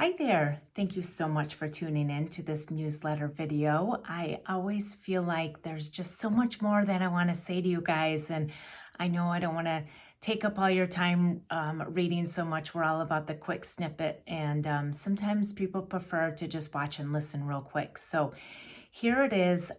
Hi there. Thank you so much for tuning in to this newsletter video. I always feel like there's just so much more that I want to say to you guys. And I know I don't want to take up all your time reading so much. We're all about the quick snippet. And sometimes people prefer to just watch and listen real quick. So here it is,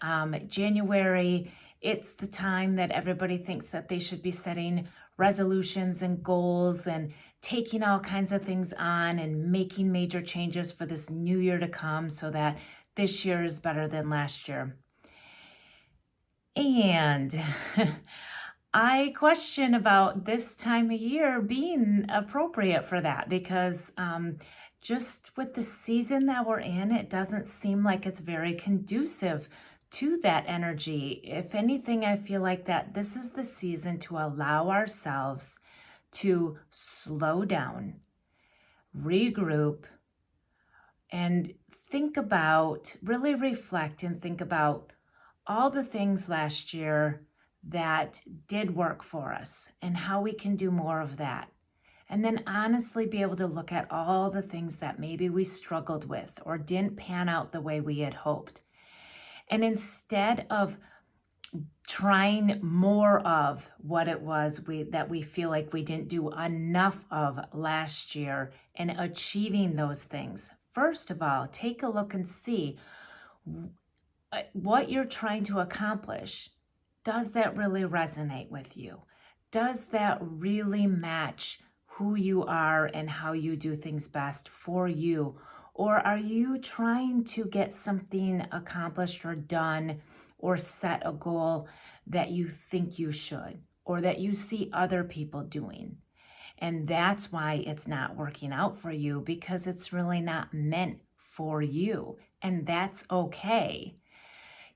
January. It's the time that everybody thinks that they should be setting resolutions and goals and taking all kinds of things on and making major changes for this new year to come so that this year is better than last year. And I question about this time of year being appropriate for that because just with the season that we're in, it doesn't seem like it's very conducive to that energy. If anything, I feel like that this is the season to allow ourselves to slow down, regroup, and think about, really reflect and think about all the things last year that did work for us and how we can do more of that. And then honestly be able to look at all the things that maybe we struggled with or didn't pan out the way we had hoped. And instead of trying more of what it was that we feel like we didn't do enough of last year and achieving those things, first of all, take a look and see what you're trying to accomplish. Does that really resonate with you? Does that really match who you are and how you do things best for you? Or are you trying to get something accomplished or done or set a goal that you think you should or that you see other people doing? And that's why it's not working out for you, because it's really not meant for you. And that's okay.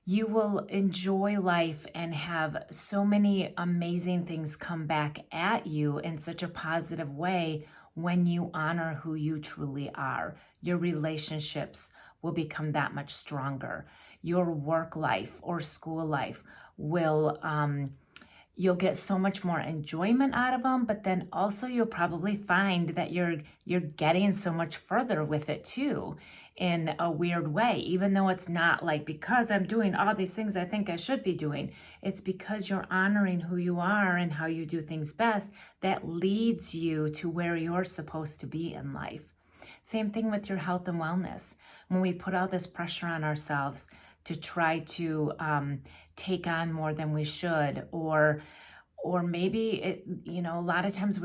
You will enjoy life and have so many amazing things come back at you in such a positive way when you honor who you truly are. Your relationships will become that much stronger. Your work life or school life will, you'll get so much more enjoyment out of them, but then also you'll probably find that you're getting so much further with it too, in a weird way, even though it's not like because I'm doing all these things I think I should be doing. It's because you're honoring who you are and how you do things best that leads you to where you're supposed to be in life. Same thing with your health and wellness. When we put all this pressure on ourselves to try to take on more than we should, or maybe it, a lot of times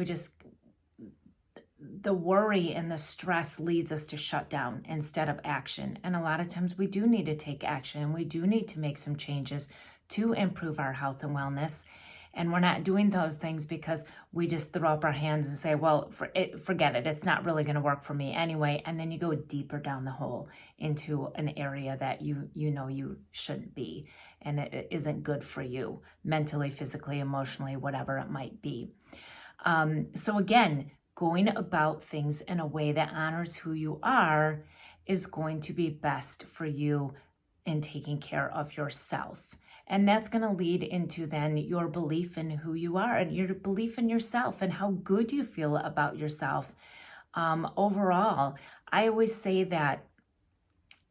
the worry and the stress leads us to shut down instead of action. And a lot of times we do need to take action and we do need to make some changes to improve our health and wellness. And we're not doing those things because we just throw up our hands and say, well, forget it. It's not really going to work for me anyway. And then you go deeper down the hole into an area that you shouldn't be. And it isn't good for you mentally, physically, emotionally, whatever it might be. So again, going about things in a way that honors who you are is going to be best for you in taking care of yourself. And that's going to lead into then your belief in who you are and your belief in yourself and how good you feel about yourself. Overall, I always say that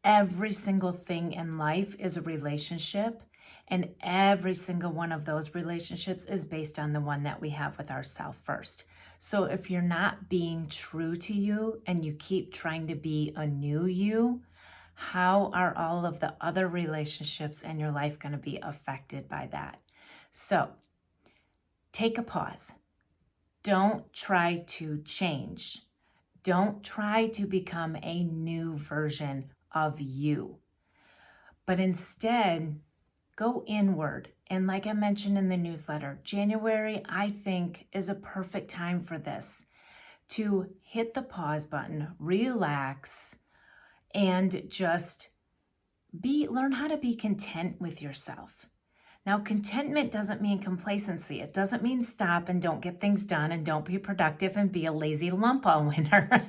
every single thing in life is a relationship, and every single one of those relationships is based on the one that we have with ourselves first. So if you're not being true to you and you keep trying to be a new you, how are all of the other relationships in your life going to be affected by that? So take a pause. Don't try to change. Don't try to become a new version of you, but instead go inward. And like I mentioned in the newsletter, January, I think, is a perfect time for this, to hit the pause button, relax, and just learn how to be content with yourself. Now, contentment doesn't mean complacency. It doesn't mean stop and don't get things done and don't be productive and be a lazy lump all winter.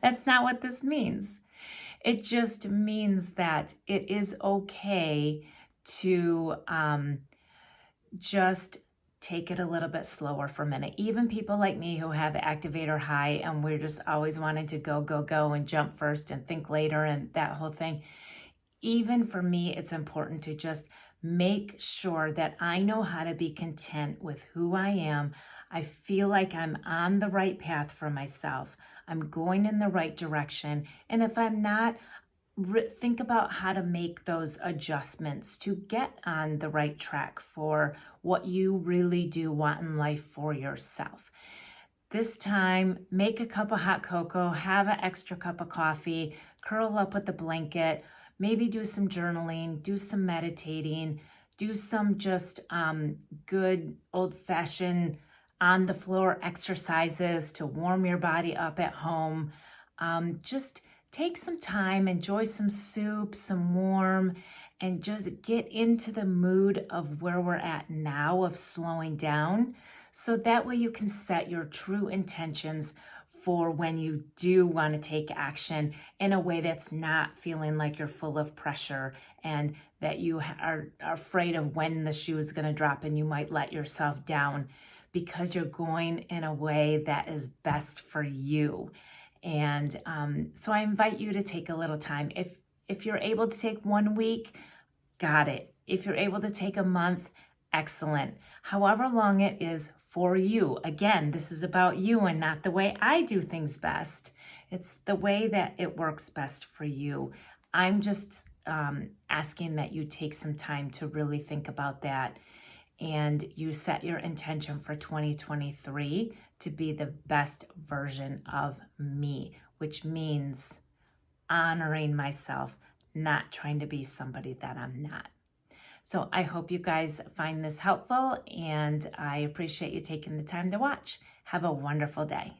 That's not what this means. It just means that it is okay to just take it a little bit slower for a minute. Even people like me who have activator high and we're just always wanting to go, go, go and jump first and think later and that whole thing. Even for me, it's important to just make sure that I know how to be content with who I am. I feel like I'm on the right path for myself. I'm going in the right direction. And if I'm not, think about how to make those adjustments to get on the right track for what you really do want in life for yourself. This time, make a cup of hot cocoa, have an extra cup of coffee, curl up with a blanket, maybe do some journaling, do some meditating, do some just good old-fashioned on the floor exercises to warm your body up at home. Just take some time, enjoy some soup, some warm, and just get into the mood of where we're at now of slowing down. So that way you can set your true intentions for when you do want to take action in a way that's not feeling like you're full of pressure and that you are afraid of when the shoe is going to drop and you might let yourself down, because you're going in a way that is best for you. And so I invite you to take a little time. If you're able to take 1 week, got it. If you're able to take a month, excellent. However long it is for you. Again, this is about you and not the way I do things best. It's the way that it works best for you. I'm just asking that you take some time to really think about that and you set your intention for 2023 to be the best version of me, which means honoring myself, not trying to be somebody that I'm not. So I hope you guys find this helpful, and I appreciate you taking the time to watch. Have a wonderful day.